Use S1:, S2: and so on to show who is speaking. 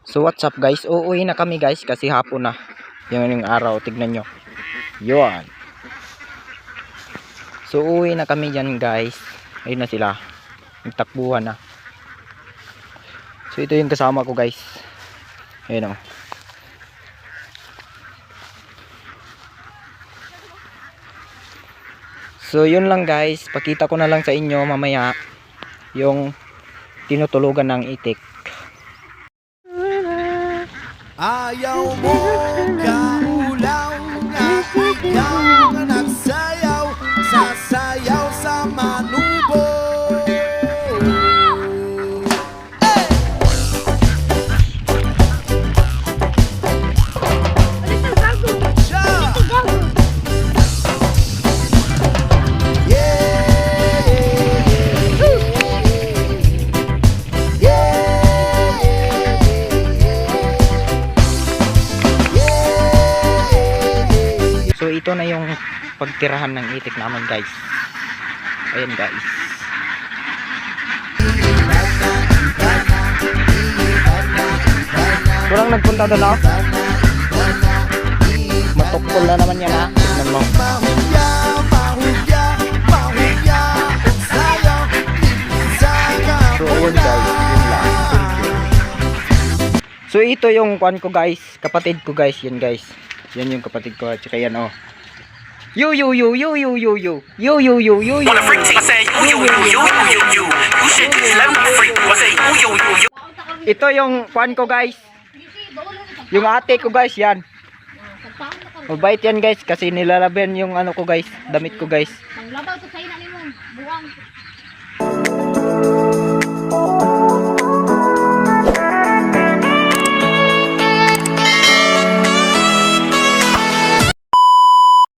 S1: So what's up guys, uuwi na kami guys kasi hapon na yung araw, tignan nyo yun. So uuwi na kami dyan guys, ayun na sila, nagtakbuhan na. So ito yung kasama ko guys, ayun o. So yun lang guys, pakita ko na lang sa inyo mamaya yung tinutulugan ng itik.
S2: Ayaw mo kaulaw na ikaw nagsayaw, sasayaw sa manubo.
S1: So ito na yung pagtirahan ng itik namin guys. Ayan guys. Kurang nagpunta doon ako. Matukol na naman yan ha. Tignan mo. So ayun guys. Yun lang. So ito yung kuan ko guys. Kapatid ko guys. Yan guys. Yan yung kapatid ko at saka yan oh. Yo yo yo yo yo yo yo yo yo yo yo yo.
S3: Wanna freak I say yo yo yo yo yo. You should let me freak I say yo yo yo.
S1: Ito yung kwan ko guys. Yung ate ko guys yan. Mabait yan guys kasi nilalaban yung ano ko guys, damit ko guys.